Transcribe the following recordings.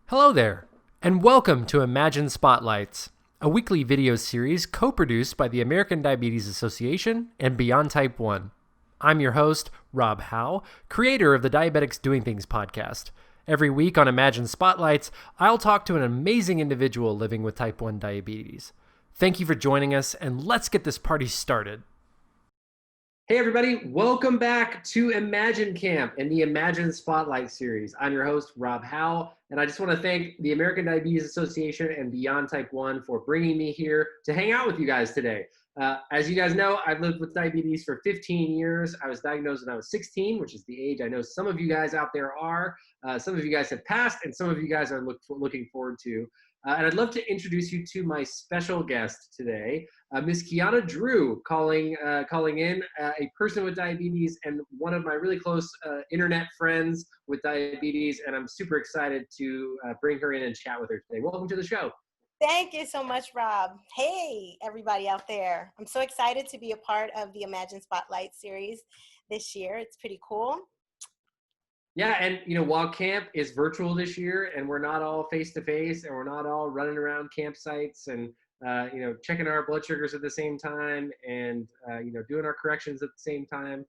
Hello there, and welcome to Imagine Spotlights, a weekly video series co-produced by the American Diabetes Association and Beyond Type 1. I'm your host, Rob Howe, creator of the Diabetics Doing Things podcast. Every week on Imagine Spotlights, I'll talk to an amazing individual living with type 1 diabetes. Thank you for joining us, and let's get this party started. Hey everybody, welcome back to Imagine Camp and the Imagine Spotlight series. I'm your host, Rob Howe, and I just want to thank the American Diabetes Association and Beyond Type 1 for bringing me here to hang out with you guys today. As you guys know, I've lived with diabetes for 15 years. I was diagnosed when I was 16, which is the age I know some of you guys out there are. Some of you guys have passed, and some of you guys are looking forward to. And I'd love to introduce you to my special guest today, Miss QiQi Drew, calling in, a person with diabetes and one of my really close internet friends with diabetes, and I'm super excited to bring her in and chat with her today. Welcome to the show. Thank you so much, Rob. Hey, everybody out there. I'm so excited to be a part of the Imagine Spotlight series this year. It's pretty cool. Yeah, and while camp is virtual this year and we're not all face to face and we're not all running around campsites and checking our blood sugars at the same time and doing our corrections at the same time,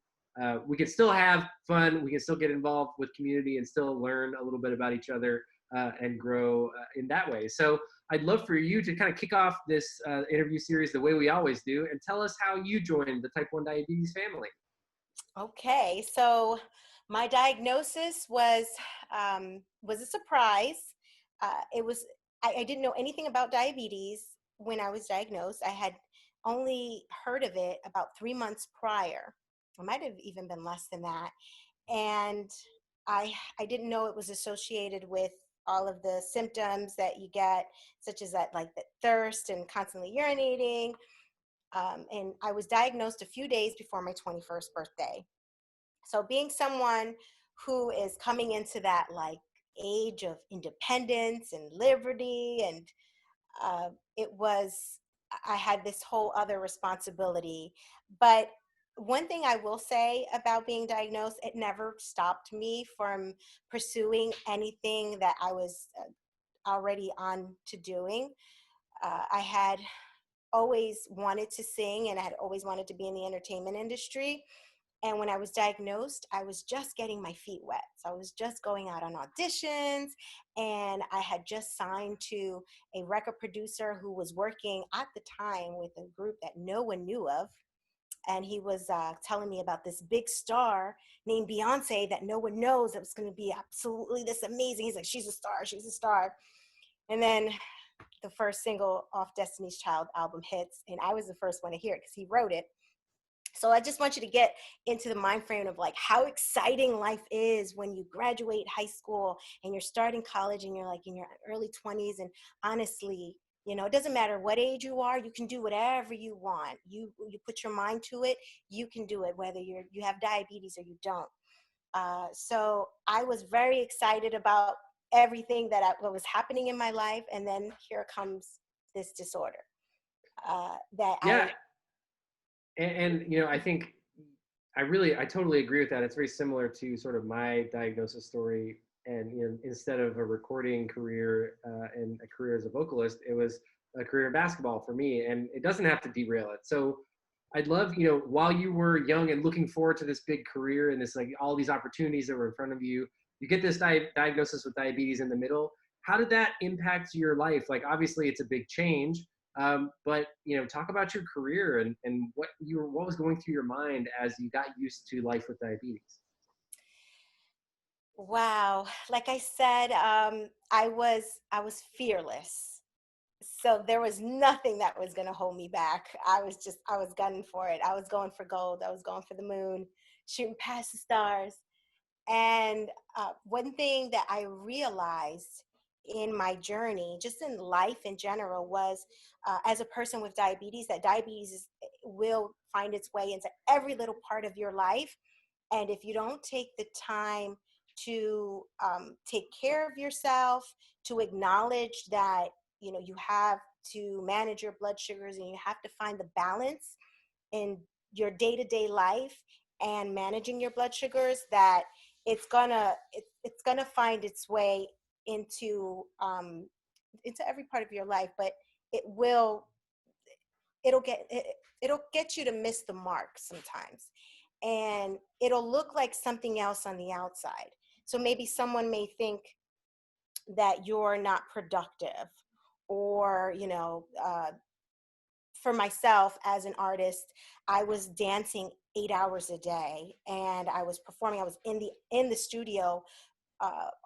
we can still have fun. We can still get involved with community and still learn a little bit about each other and grow in that way. So I'd love for you to kind of kick off this interview series the way we always do and tell us how you joined the type 1 diabetes family. Okay, so my diagnosis was a surprise. I didn't know anything about diabetes when I was diagnosed. I had only heard of it about 3 months prior. It might have even been less than that. And I didn't know it was associated with all of the symptoms that you get, such as that, like the thirst and constantly urinating. And I was diagnosed a few days before my 21st birthday. So being someone who is coming into that like age of independence and liberty, and I had this whole other responsibility. But one thing I will say about being diagnosed, it never stopped me from pursuing anything that I was already on to doing. I had always wanted to sing, and I had always wanted to be in the entertainment industry. And when I was diagnosed, I was just getting my feet wet. So I was just going out on auditions, and I had just signed to a record producer who was working at the time with a group that no one knew of. And he was telling me about this big star named Beyonce that no one knows, that was going to be absolutely this amazing. He's like, she's a star, she's a star. And then the first single off Destiny's Child album hits, and I was the first one to hear it because he wrote it. So I just want you to get into the mind frame of like how exciting life is when you graduate high school and you're starting college and you're like in your early 20s. And honestly, it doesn't matter what age you are, you can do whatever you want. You put your mind to it, you can do it, whether you have diabetes or you don't. So I was very excited about everything what was happening in my life. And then here comes this disorder And I think I totally agree with that. It's very similar to sort of my diagnosis story. And instead of a recording career and a career as a vocalist, it was a career in basketball for me. And it doesn't have to derail it. So I'd love, while you were young and looking forward to this big career and this like all these opportunities that were in front of you, you get this diagnosis with diabetes in the middle. How did that impact your life? Like obviously it's a big change. But talk about your career and what was going through your mind as you got used to life with diabetes. Wow. Like I said, I was fearless. So there was nothing that was going to hold me back. I was gunning for it. I was going for gold. I was going for the moon, shooting past the stars. And one thing that I realized in my journey, just in life in general, was as a person with diabetes, that will find its way into every little part of your life. And if you don't take the time to take care of yourself, to acknowledge that, you have to manage your blood sugars and you have to find the balance in your day-to-day life and managing your blood sugars, that it's gonna find its way into every part of your life, but it will it'll get it'll get you to miss the mark sometimes, and it'll look like something else on the outside. So maybe someone may think that you're not productive, or for myself as an artist, I was dancing 8 hours a day, and I was performing. I was in the studio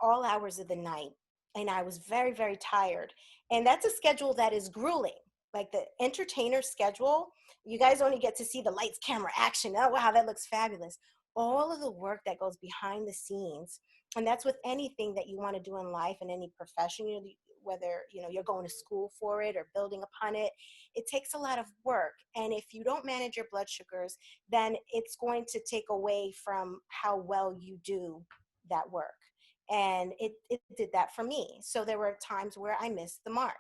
all hours of the night, and I was very, very tired. And that's a schedule that is grueling. Like the entertainer schedule, you guys only get to see the lights, camera, action. Oh wow, that looks fabulous. All of the work that goes behind the scenes, and that's with anything that you want to do in life, in any profession, whether you're going to school for it or building upon it. It takes a lot of work, and if you don't manage your blood sugars, then it's going to take away from how well you do that work. And it did that for me. So there were times where I missed the mark,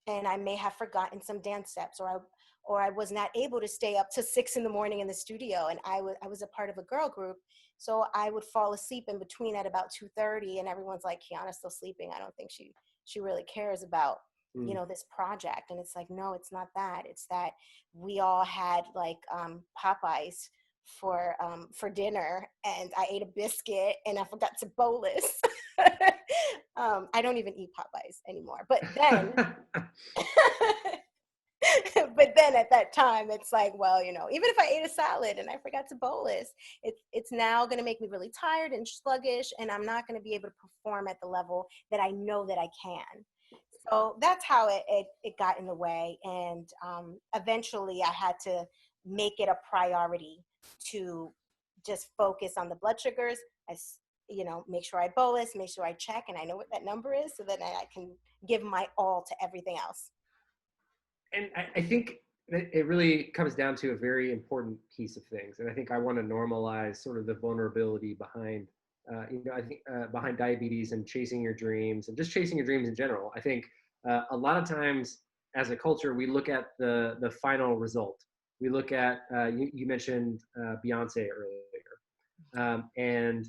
and I may have forgotten some dance steps, or I was not able to stay up to 6 in the morning in the studio. And I was a part of a girl group, so I would fall asleep in between at about 2:30, and everyone's like, Kiana's still sleeping. I don't think she really cares about this project. And it's like, no, it's not that. It's that we all had like Popeyes for dinner, and I ate a biscuit, and I forgot to bolus. I don't even eat Popeyes anymore, but then but then at that time it's like, well, even if I ate a salad and I forgot to bolus, it's now going to make me really tired and sluggish, and I'm not going to be able to perform at the level that I know that I can. So that's how it got in the way. And eventually I had to make it a priority to just focus on the blood sugars. Make sure I bolus, make sure I check, and I know what that number is, so that I can give my all to everything else. And I think it really comes down to a very important piece of things. And I think I want to normalize sort of the vulnerability behind, I think behind diabetes and chasing your dreams and just chasing your dreams in general. I think a lot of times as a culture, we look at the final result. We look at, you mentioned Beyonce earlier. And,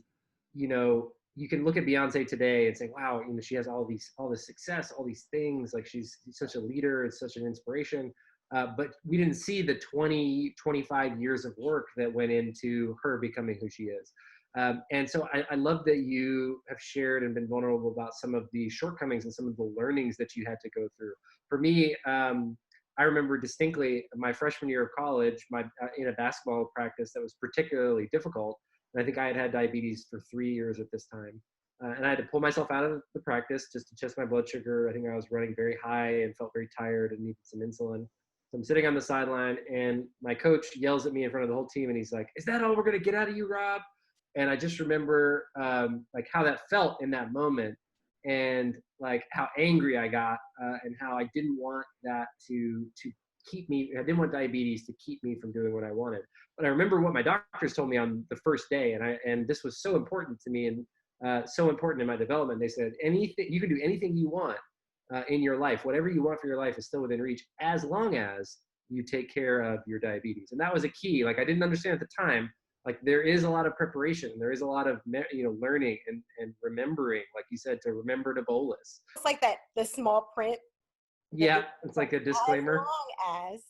you can look at Beyonce today and say, wow, she has all this success, all these things, like she's such a leader, it's such an inspiration. But we didn't see the 20, 25 years of work that went into her becoming who she is. And so I love that you have shared and been vulnerable about some of the shortcomings and some of the learnings that you had to go through. For me, I remember distinctly my freshman year of college, in a basketball practice that was particularly difficult. And I think I had had diabetes for 3 years at this time. And I had to pull myself out of the practice just to test my blood sugar. I think I was running very high and felt very tired and needed some insulin. So I'm sitting on the sideline, and my coach yells at me in front of the whole team, and he's like, "Is that all we're going to get out of you, Rob?" And I just remember like how that felt in that moment, and like how angry I got, and how I didn't want that to keep me. I didn't want diabetes to keep me from doing what I wanted. But I remember what my doctors told me on the first day, and this was so important to me, and so important in my development. They said, anything you can do, anything you want in your life, whatever you want for your life is still within reach, as long as you take care of your diabetes. And that was a key. Like I didn't understand at the time. Like there is a lot of preparation, there is a lot of learning and remembering, like you said, to remember to bolus. It's like that the small print. Yeah, it's like a disclaimer. As long as,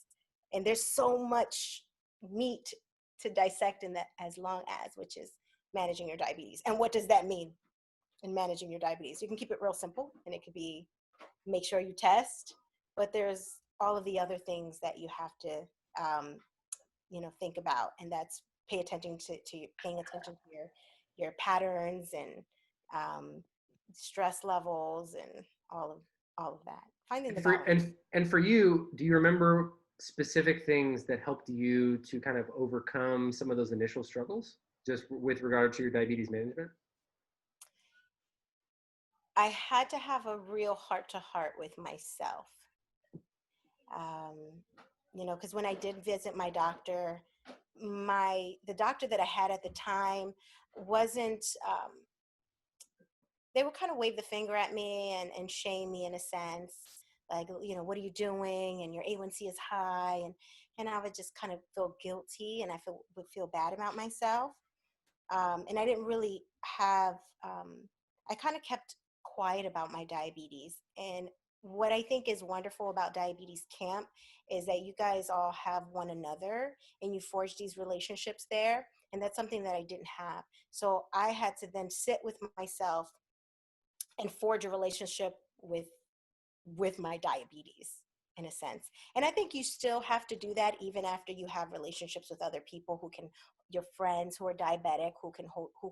and there's so much meat to dissect in that as long as, which is managing your diabetes. And what does that mean in managing your diabetes? You can keep it real simple, and it could be make sure you test, but there's all of the other things that you have to think about, and that's paying attention to your patterns and stress levels and all of that. Finding the balance. And for you, do you remember specific things that helped you to kind of overcome some of those initial struggles, just with regard to your diabetes management? I had to have a real heart-to-heart with myself. Because when I did visit my doctor, the doctor that I had at the time wasn't, they would kind of wave the finger at me and shame me in a sense, like, what are you doing? And your A1C is high. And I would just kind of feel guilty, and would feel bad about myself. And I didn't really have, I kind of kept quiet about my diabetes. And what I think is wonderful about diabetes camp is that you guys all have one another and you forge these relationships there. And that's something that I didn't have. So I had to then sit with myself and forge a relationship with my diabetes in a sense. And I think you still have to do that even after you have relationships with other people who can, your friends who are diabetic, who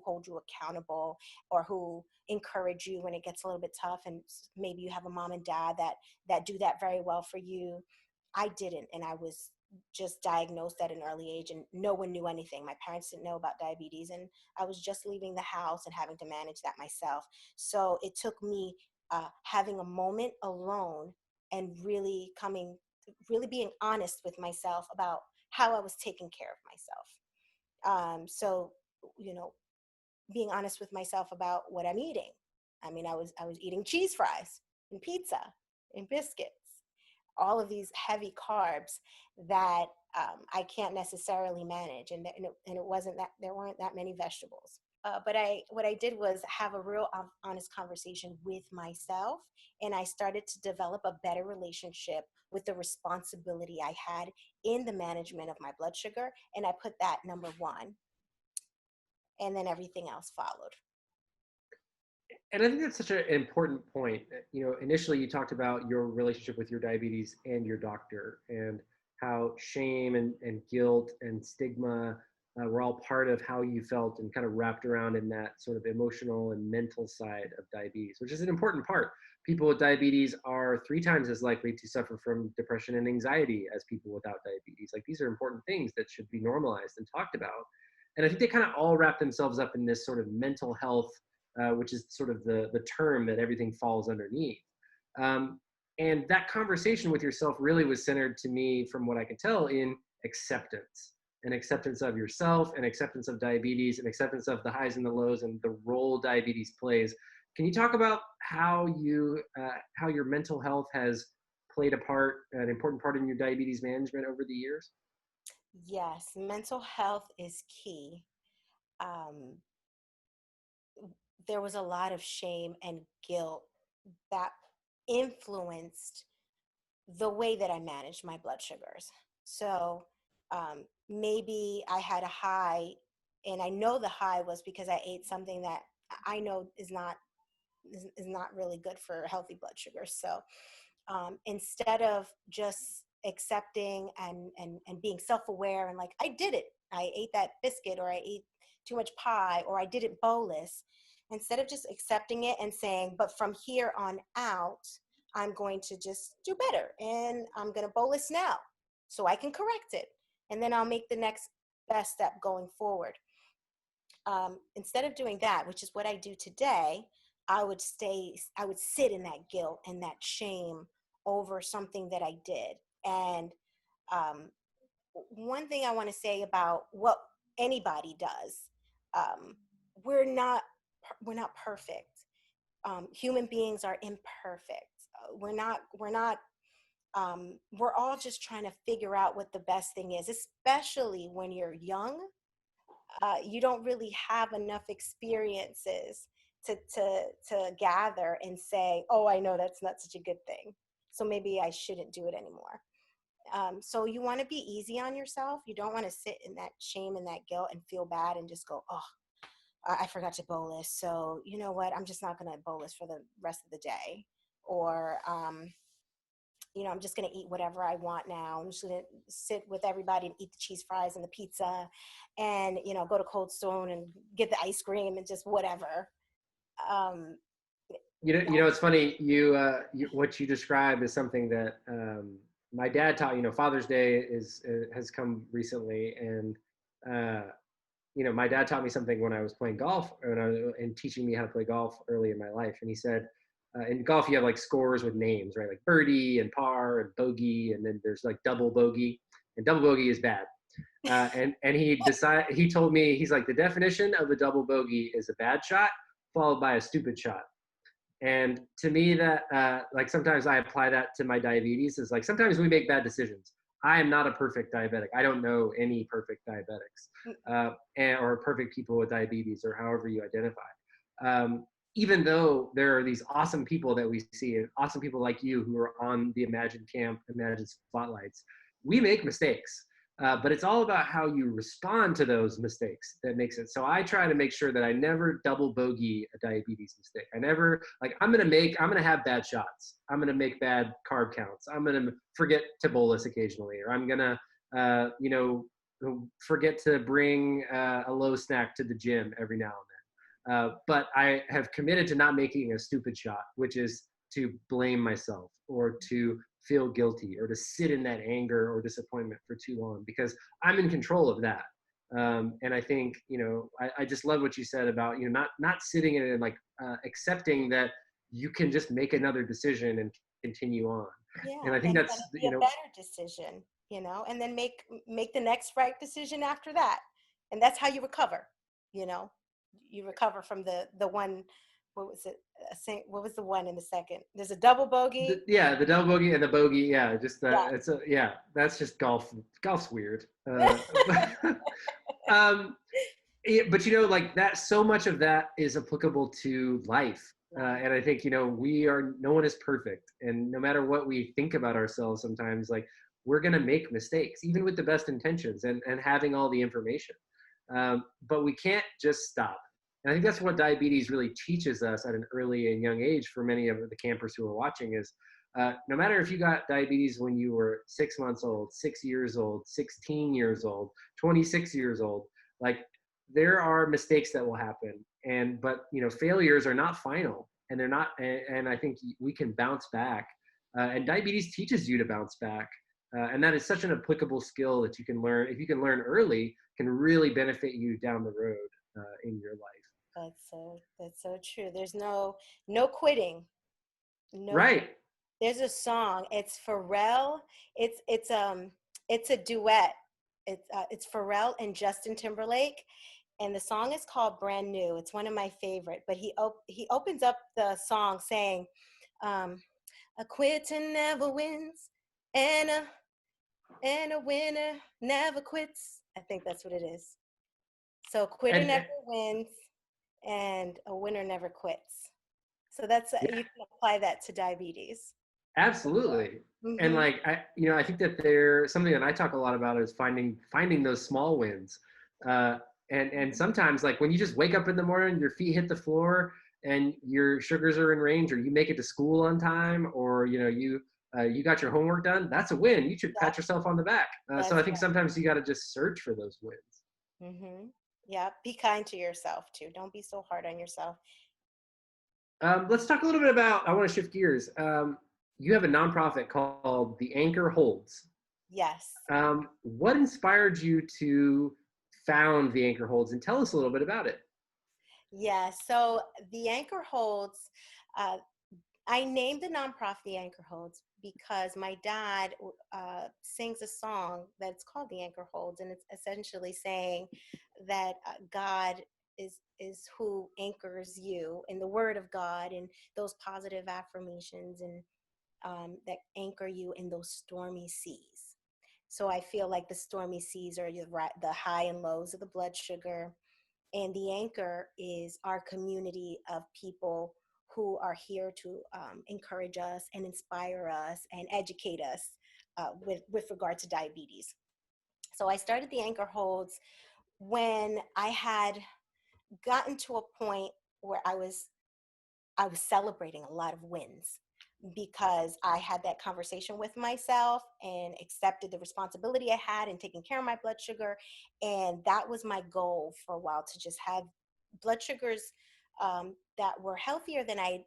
hold you accountable, or who encourage you when it gets a little bit tough. And maybe you have a mom and dad that do that very well for you. I didn't, and I was just diagnosed at an early age, and no one knew anything. My parents didn't know about diabetes, and I was just leaving the house and having to manage that myself. So it took me having a moment alone and really being honest with myself about how I was taking care of myself. So, you know, being honest with myself about what I'm eating. I mean, I was eating cheese fries and pizza and biscuits, all of these heavy carbs that I can't necessarily manage, and it wasn't that there weren't that many vegetables. But what I did was have a real honest conversation with myself, and I started to develop a better relationship with the responsibility I had in the management of my blood sugar, and I put that number one, and then everything else followed. And I think that's such an important point. Initially you talked about your relationship with your diabetes and your doctor, and how shame and guilt and stigma were all part of how you felt and kind of wrapped around in that sort of emotional and mental side of diabetes, which is an important part. People with diabetes are 3 times as likely to suffer from depression and anxiety as people without diabetes. Like, these are important things that should be normalized and talked about. And I think they kind of all wrap themselves up in this sort of mental health, which is sort of the term that everything falls underneath. And that conversation with yourself really was centered, to me, from what I could tell, in acceptance, and acceptance of yourself, and acceptance of diabetes, and acceptance of the highs and the lows and the role diabetes plays. Can you talk about how your mental health has played an important part in your diabetes management over the years? Yes, mental health is key. Um, there was a lot of shame and guilt that influenced the way that I managed my blood sugars. So maybe I had a high, and I know the high was because I ate something that I know is not really good for healthy blood sugar. So instead of just accepting and being self-aware and like, I did it, I ate that biscuit, or I ate too much pie, or I didn't bolus, instead of just accepting it and saying, but from here on out, I'm going to just do better, and I'm going to bolus now so I can correct it, and then I'll make the next best step going forward. Instead of doing that, which is what I do today, I would sit in that guilt and that shame over something that I did. And um, one thing I want to say about what anybody does, um, we're not we're not perfect. Human beings are imperfect. We're all just trying to figure out what the best thing is, especially when you're young. You don't really have enough experiences to gather and say, oh, I know that's not such a good thing, so maybe I shouldn't do it anymore. So you want to be easy on yourself. You don't want to sit in that shame and that guilt and feel bad and just go, oh, I forgot to bolus, so you know what, I'm just not going to bolus for the rest of the day. Or I'm just going to eat whatever I want now. I'm just going to sit with everybody and eat the cheese fries and the pizza, and, go to Cold Stone and get the ice cream and just whatever. Um, It's funny. What you described is something that my dad taught. Father's Day has come recently, and my dad taught me something when I was playing golf, and teaching me how to play golf early in my life. And he said, in golf, you have like scores with names, right? Like birdie and par and bogey, and then there's like double bogey, and double bogey is bad. And he told me, he's like, the definition of a double bogey is a bad shot followed by a stupid shot. And to me, that like, sometimes I apply that to my diabetes. Is like, sometimes we make bad decisions. I am not a perfect diabetic. I don't know any perfect diabetics or perfect people with diabetes, or however you identify. even though there are these awesome people that we see, and awesome people like you who are on the Imagine Camp, Imagine Spotlights, we make mistakes. But it's all about how you respond to those mistakes that makes it. So I try to make sure that I never double bogey a diabetes mistake. I never, like, I'm gonna have bad shots. I'm gonna make bad carb counts. I'm gonna forget to bolus occasionally, or I'm gonna, you know, forget to bring a low snack to the gym every now and then. But I have committed to not making a stupid shot, which is to blame myself or to feel guilty or to sit in that anger or disappointment for too long, because I'm in control of that. And I think, I just love what you said about, not sitting in it and like accepting that you can just make another decision and continue on. And Yeah, I think and that's, gonna be a better decision, and then make the next right decision after that. And that's how you recover, you know. You recover from the one, what was it? What was the one in the second? There's a double bogey. yeah, the double bogey and the bogey. Yeah, just Yeah. that's just golf. Golf's weird. Um, but like that, so much of that is applicable to life. And I think, no one is perfect. And no matter what we think about ourselves, sometimes like we're going to make mistakes, even with the best intentions and having all the information. But we can't just stop. And I think that's what diabetes really teaches us at an early and young age for many of the campers who are watching is no matter if you got diabetes when you were 6 months old, 6 years old, 16 years old, 26 years old, like there are mistakes that will happen, but failures are not final, and they're not, and I think we can bounce back, and diabetes teaches you to bounce back, and that is such an applicable skill that you can learn. If you can learn early, can really benefit you down the road in your life. That's so true. There's no quitting. No quitting. Right. There's a song. It's Pharrell. It's a duet. It's Pharrell and Justin Timberlake, and the song is called Brand New. It's one of my favorite. But he opens up the song saying, um, "A quitter never wins, and a winner never quits." I think that's what it is. So a quitter And never wins, and a winner never quits. So that's yeah, you can apply that to diabetes. absolutely. And Mm-hmm. like I think that there something that I talk a lot about is finding those small wins. Uh, and sometimes like when you just wake up in the morning, your feet hit the floor and your sugars are in range, or you make it to school on time, or you got your homework done, that's a win. You should pat Yep, yourself on the back. So I that's think sometimes you got to just search for those wins. right. Mm-hmm. Yeah, be kind to yourself too. Don't be so hard on yourself. Let's talk a little bit about, I want to shift gears. You have a nonprofit called The Anchor Holds. Yes. What inspired you to found The Anchor Holds, and tell us a little bit about it? Yeah. So the Anchor Holds, uh, I named the nonprofit The Anchor Holds because my dad sings a song that's called The Anchor Holds, and it's essentially saying that God is who anchors you in the Word of God and those positive affirmations and that anchor you in those stormy seas. So I feel like the stormy seas are the high and lows of the blood sugar, and the anchor is our community of people who are here to encourage us and inspire us and educate us with regard to diabetes. So I started the Anchor Holds when I had gotten to a point where I was celebrating a lot of wins because I had that conversation with myself and accepted the responsibility I had in taking care of my blood sugar. And that was my goal for a while, to just have blood sugars that were healthier than I'd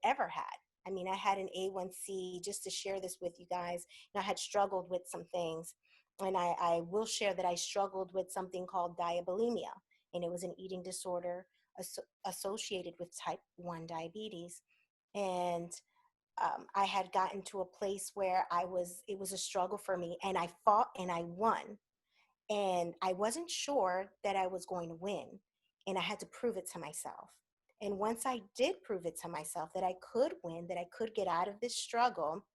ever had. I mean, I had an A1C, just to share this with you guys. I had struggled with some things. And I will share that I struggled with something called diabulimia, and it was an eating disorder associated with type 1 diabetes. And I had gotten to a place where it was a struggle for me, and I fought and I won. And I wasn't sure that I was going to win. And I had to prove it to myself. And once I did prove it to myself that I could win, that I could get out of this struggle,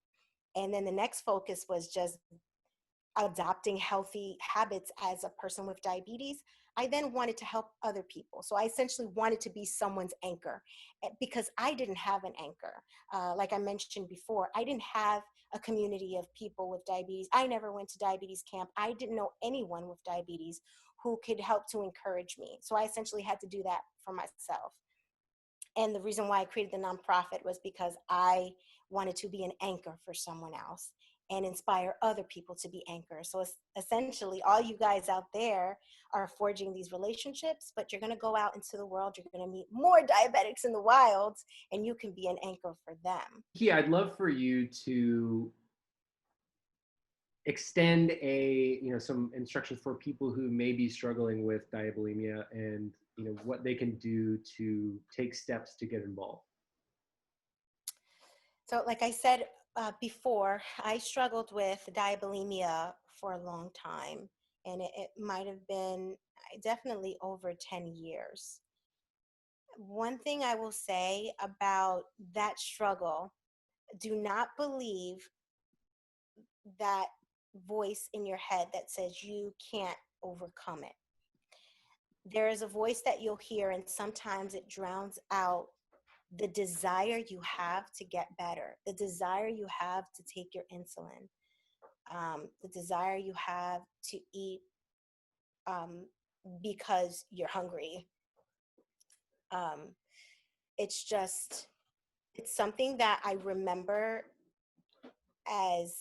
and then the next focus was just adopting healthy habits as a person with diabetes, I then wanted to help other people. So I essentially wanted to be someone's anchor because I didn't have an anchor. Like I mentioned before, I didn't have a community of people with diabetes. I never went to diabetes camp. I didn't know anyone with diabetes who could help to encourage me. So I essentially had to do that for myself. And the reason why I created the nonprofit was because I wanted to be an anchor for someone else and inspire other people to be anchors. So it's essentially, all you guys out there are forging these relationships, but you're going to go out into the world, you're going to meet more diabetics in the wilds, and you can be an anchor for them. Yeah, I'd love for you to extend some instructions for people who may be struggling with diabulimia, and what they can do to take steps to get involved. So like I said before, I struggled with diabulimia for a long time, and it might have been definitely over 10 years. One thing I will say about that struggle, do not believe that voice in your head that says you can't overcome it. There is a voice that you'll hear, and sometimes it drowns out the desire you have to get better, the desire you have to take your insulin, the desire you have to eat um, because you're hungry. Um, it's something that I remember as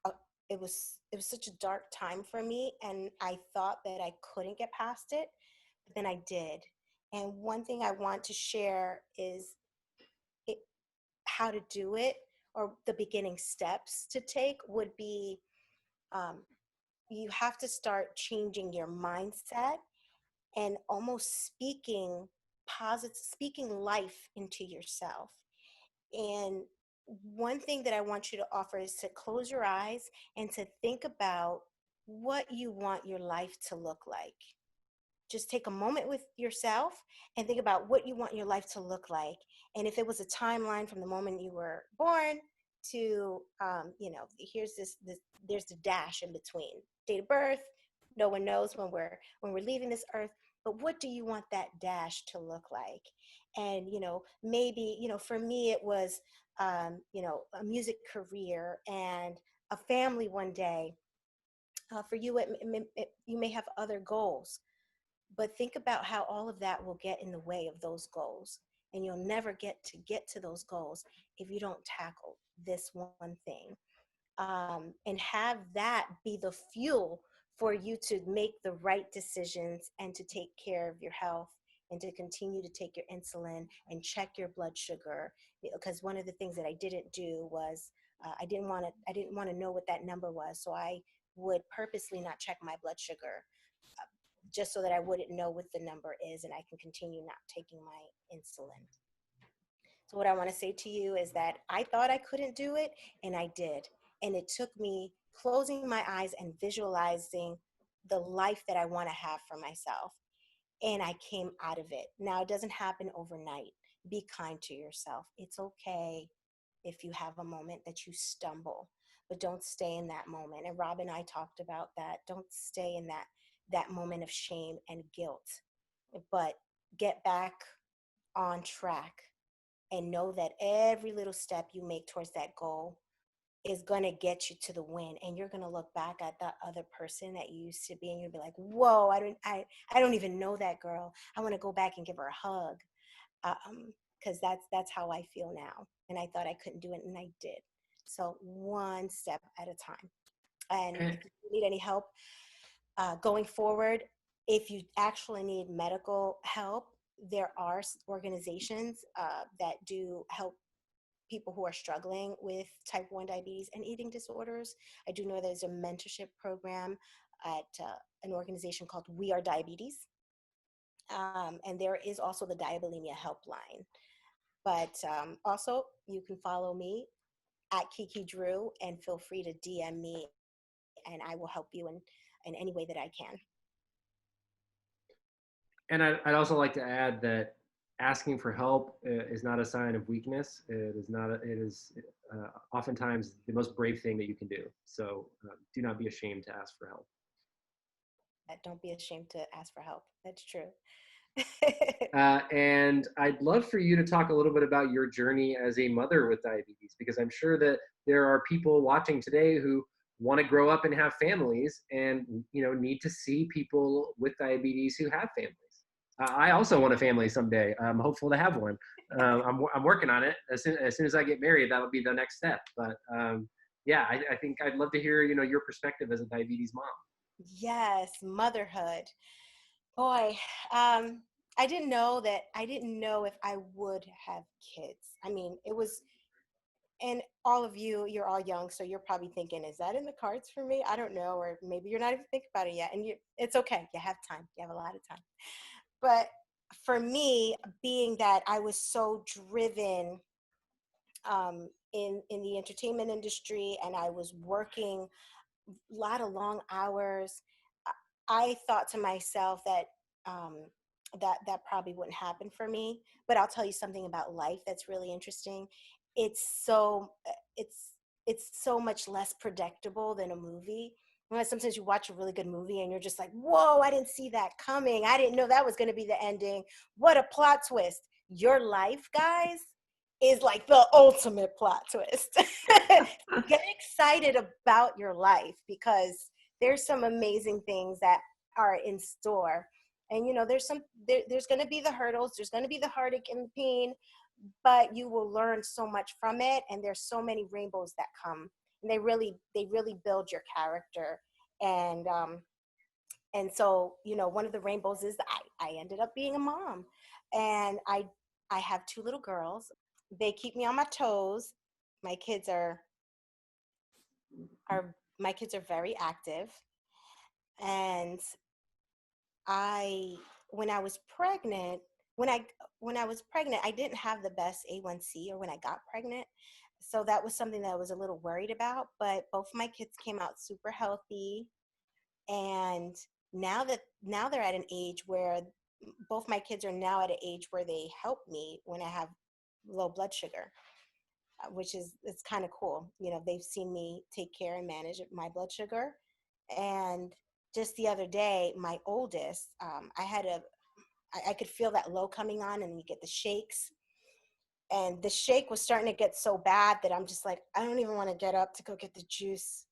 a, it was such a dark time for me, and I thought that I couldn't get past it, but then I did. And one thing I want to share is it, how to do it, or the beginning steps to take would be, um, you have to start changing your mindset and almost speaking life into yourself. And one thing that I want you to offer is to close your eyes and to think about what you want your life to look like. Just take a moment with yourself and think about what you want your life to look like. And if it was a timeline from the moment you were born to, here's this, there's the dash in between. Date of birth, no one knows when we're leaving this earth, but what do you want that dash to look like? And, maybe, for me, it was, a music career and a family one day. For you, you may have other goals, but think about how all of that will get in the way of those goals. And you'll never get to those goals if you don't tackle this one thing. And have that be the fuel for you to make the right decisions and to take care of your health and to continue to take your insulin and check your blood sugar. Because one of the things that I didn't do was I didn't want to know what that number was. So I would purposely not check my blood sugar, just so that I wouldn't know what the number is and I can continue not taking my insulin. So what I want to say to you is that I thought I couldn't do it, and I did. And it took me closing my eyes and visualizing the life that I want to have for myself. And I came out of it. Now, it doesn't happen overnight. Be kind to yourself. It's okay if you have a moment that you stumble, but don't stay in that moment. And Rob and I talked about that. Don't stay in that moment of shame and guilt, but get back on track and know that every little step you make towards that goal is going to get you to the win. And you're going to look back at that other person that you used to be, and you'll be like, whoa, I don't even know that girl. I want to go back and give her a hug. Because that's how I feel now. And I thought I couldn't do it, and I did. So one step at a time. And if you need any help going forward, if you actually need medical help, there are organizations that do help people who are struggling with type 1 diabetes and eating disorders. I do know there's a mentorship program at an organization called We Are Diabetes. And there is also the diabulimia helpline. But also, you can follow me at QiQi Drew and feel free to DM me, and I will help you in any way that I can. And I'd also like to add that asking for help is not a sign of weakness. It is not. It is oftentimes the most brave thing that you can do. So do not be ashamed to ask for help. Don't be ashamed to ask for help. That's true. And I'd love for you to talk a little bit about your journey as a mother with diabetes, because I'm sure that there are people watching today who want to grow up and have families, and need to see people with diabetes who have families. I also want a family someday. I'm hopeful to have one. I'm working on it. As soon as I get married, that'll be the next step. But yeah, I think I'd love to hear your perspective as a diabetes mom. Yes, motherhood. Boy, I didn't know that. I didn't know if I would have kids. I mean, it was, and all of you, you're all young, so you're probably thinking, is that in the cards for me? I don't know, or maybe you're not even thinking about it yet. And it's okay. You have time. You have a lot of time. But for me, being that I was so driven in the entertainment industry, and I was working a lot of long hours, I thought to myself that that probably wouldn't happen for me. But I'll tell you something about life that's really interesting. It's so it's so much less predictable than a movie. Sometimes you watch a really good movie and you're just like, whoa, I didn't see that coming. I didn't know that was going to be the ending. What a plot twist. Your life, guys, is like the ultimate plot twist. Get excited about your life, because there's some amazing things that are in store. And there's going to be the hurdles, there's going to be the heartache and the pain, but you will learn so much from it. And there's so many rainbows that come, and they really build your character. And so one of the rainbows is that I ended up being a mom, and I have two little girls. They keep me on my toes. My kids are very active. And I when I was pregnant, when I when I was pregnant, I didn't have the best A1C, or when I got pregnant. So that was something that I was a little worried about, but both my kids came out super healthy. And now they're at an age where both my kids are now at an age where they help me when I have low blood sugar, which is, it's kind of cool. They've seen me take care and manage my blood sugar. And just the other day, my oldest, I could feel that low coming on, and you get the shakes. And the shake was starting to get so bad that I'm just like, I don't even want to get up to go get the juice.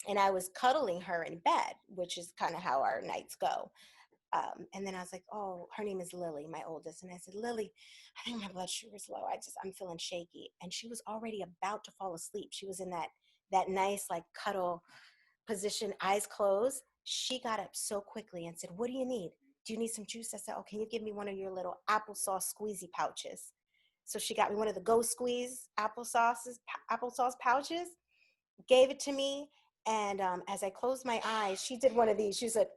And I was cuddling her in bed, which is kind of how our nights go. And then I was like, oh, her name is Lily, my oldest. And I said, Lily, I think my blood sugar's low. I'm feeling shaky. And she was already about to fall asleep. She was in that nice, like, cuddle position, eyes closed. She got up so quickly and said, what do you need? Do you need some juice? I said, oh, can you give me one of your little applesauce squeezy pouches? So she got me one of the Go Squeeze applesauce pouches, gave it to me. And as I closed my eyes, she did one of these. She said,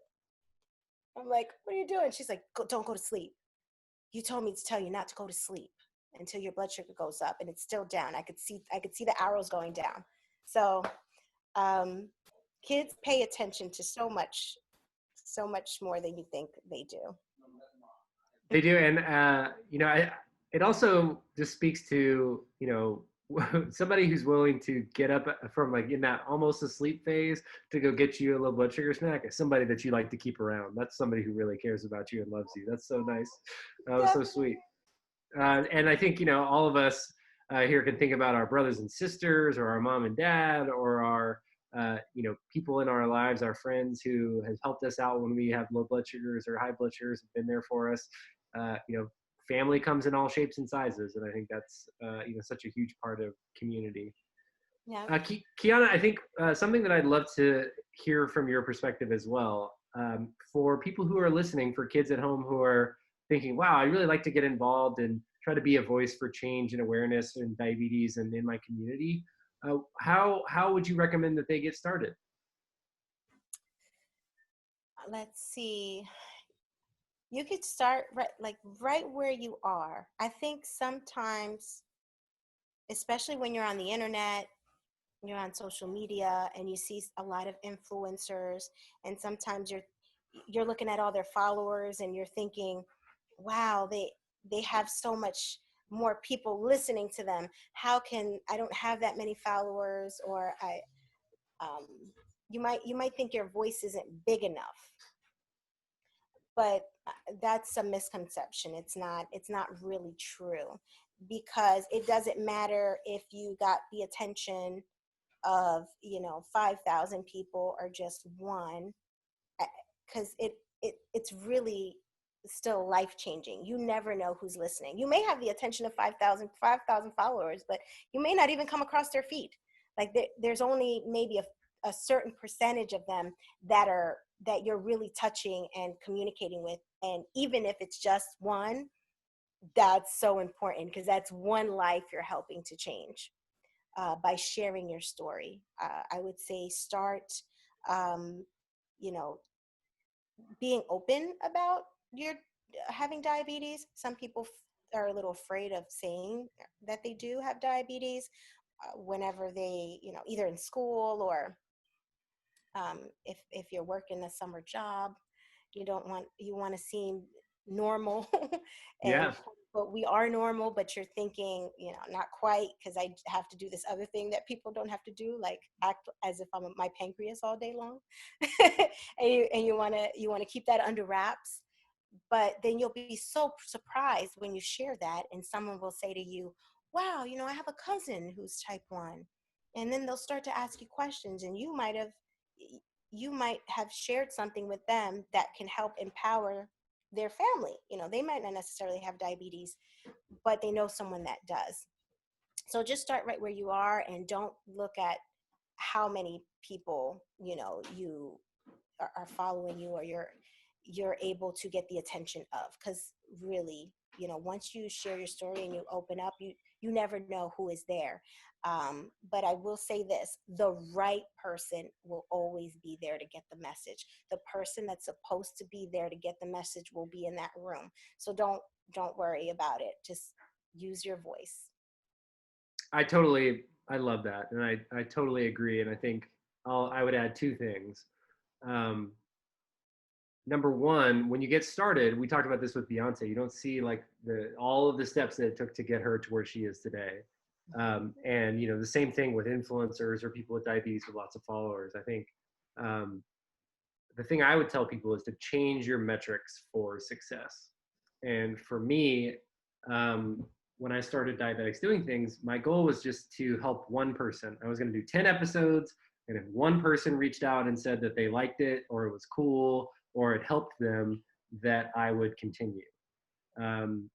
I'm like, what are you doing? She's like, don't go to sleep. You told me to tell you not to go to sleep until your blood sugar goes up, and it's still down. I could see the arrows going down. So um, kids pay attention to so much more than you think they do. They do, and it also just speaks to somebody who's willing to get up from, like, in that almost asleep phase to go get you a little blood sugar snack. Somebody that you like to keep around. That's somebody who really cares about you and loves you. That's so nice. That was so sweet. And I think all of us here can think about our brothers and sisters, or our mom and dad, or our people in our lives, our friends who have helped us out when we have low blood sugars or high blood sugars, have been there for us. Family comes in all shapes and sizes, and I think that's such a huge part of community. Yeah. Kiana, I think something that I'd love to hear from your perspective as well, for people who are listening, for kids at home who are thinking, wow, I really like to get involved and try to be a voice for change and awareness in diabetes and in my community. How would you recommend that they get started? Let's see. You could start right where you are. I think sometimes, especially when you're on the internet, you're on social media, and you see a lot of influencers, and sometimes you're looking at all their followers, and you're thinking, wow, they have so much more people listening to them. How can I don't have that many followers, or um, you might think your voice isn't big enough, but that's a misconception. It's not really true, because it doesn't matter if you got the attention of 5,000 people or just one, because it's really still life changing. You never know who's listening. You may have the attention of 5,000 followers, but you may not even come across their feed. Like there's only maybe a certain percentage of them that you're really touching and communicating with. And even if it's just one, that's so important, because that's one life you're helping to change by sharing your story. I would say start, um, you know, being open about your having diabetes. Some people are a little afraid of saying that they do have diabetes whenever they, either in school, or if you're working a summer job, you want to seem normal. And Yeah. but we are normal, but you're thinking, not quite, because I have to do this other thing that people don't have to do, like act as if I'm my pancreas all day long. And you want to keep that under wraps. But then you'll be so surprised when you share that, and someone will say to you, wow, I have a cousin who's type 1. And then they'll start to ask you questions, and you might have shared something with them that can help empower their family. They might not necessarily have diabetes, but they know someone that does. So just start right where you are, and don't look at how many people, you are following you, or you're able to get the attention of. Because really, once you share your story and you open up, you never know who is there. But I will say this: the right person will always be there to get the message. The person that's supposed to be there to get the message will be in that room. So don't worry about it. Just use your voice. I love that. And I totally agree. And I think I would add two things. Um, Number one, when you get started, we talked about this with Beyonce, you don't see like all of the steps that it took to get her to where she is today. And the same thing with influencers or people with diabetes with lots of followers. I think um, the thing I would tell people is to change your metrics for success. And for me, when I started Diabetics Doing Things, my goal was just to help one person. I was going to do 10 episodes. And if one person reached out and said that they liked it, or it was cool, or it helped them, that I would continue. And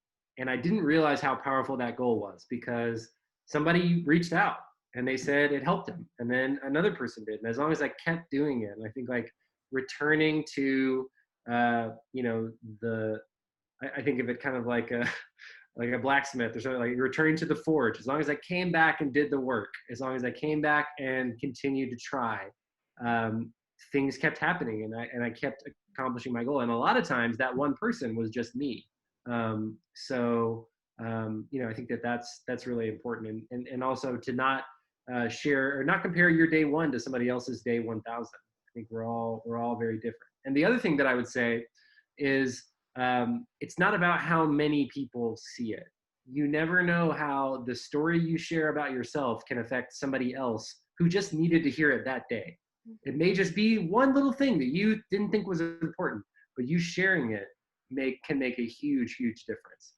I didn't realize how powerful that goal was, because somebody reached out and they said it helped them. And then another person did. And as long as I kept doing it, and I think like returning to, I think of it kind of like like a blacksmith or something, like returning to the forge. As long as I came back and did the work, as long as I came back and continued to try, things kept happening, and I kept accomplishing my goal. And a lot of times that one person was just me. I think that's really important, and also to not share or not compare your day one to somebody else's day 1,000. I think we're all very different. And the other thing that I would say is, it's not about how many people see it. You never know how the story you share about yourself can affect somebody else who just needed to hear it that day. It may just be one little thing that you didn't think was important, but you sharing it can make a huge, huge difference.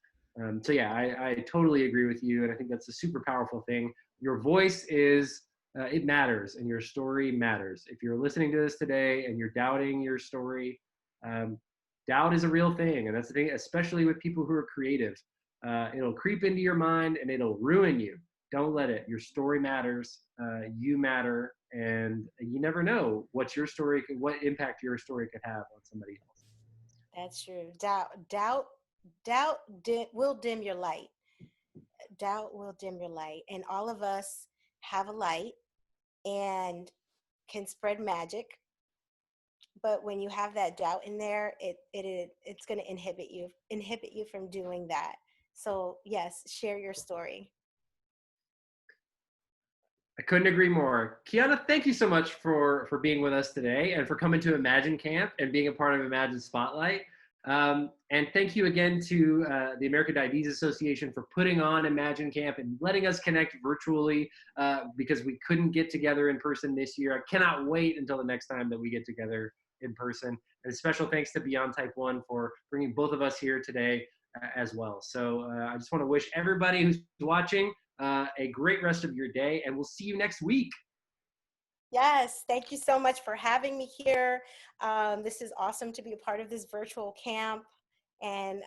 So yeah, I totally agree with you, and I think that's a super powerful thing. Your voice it matters, and your story matters. If you're listening to this today and you're doubting your story, doubt is a real thing, and that's the thing, especially with people who are creative. It'll creep into your mind and it'll ruin you. Don't let it. Your story matters. You matter, and you never know what impact your story could have on somebody else. That's true. Will dim your light. Doubt will dim your light, and all of us have a light and can spread magic. But when you have that doubt in there, it's going to inhibit you from doing that. So yes, share your story. I couldn't agree more. Kiana, thank you so much for being with us today and for coming to Imagine Camp and being a part of Imagine Spotlight. And thank you again to the American Diabetes Association for putting on Imagine Camp and letting us connect virtually because we couldn't get together in person this year. I cannot wait until the next time that we get together in person. And special thanks to Beyond Type 1 for bringing both of us here today as well. So I just want to wish everybody who's watching a great rest of your day, and we'll see you next week. Yes, thank you so much for having me here. This is awesome to be a part of this virtual camp, and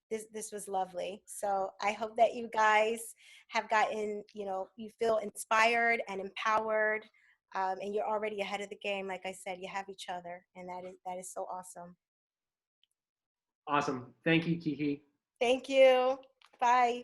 this was lovely. So I hope that you guys have gotten, you feel inspired and empowered, and you're already ahead of the game. Like I said, you have each other, and that is so awesome. Awesome. Thank you, QiQi. Thank you. Bye.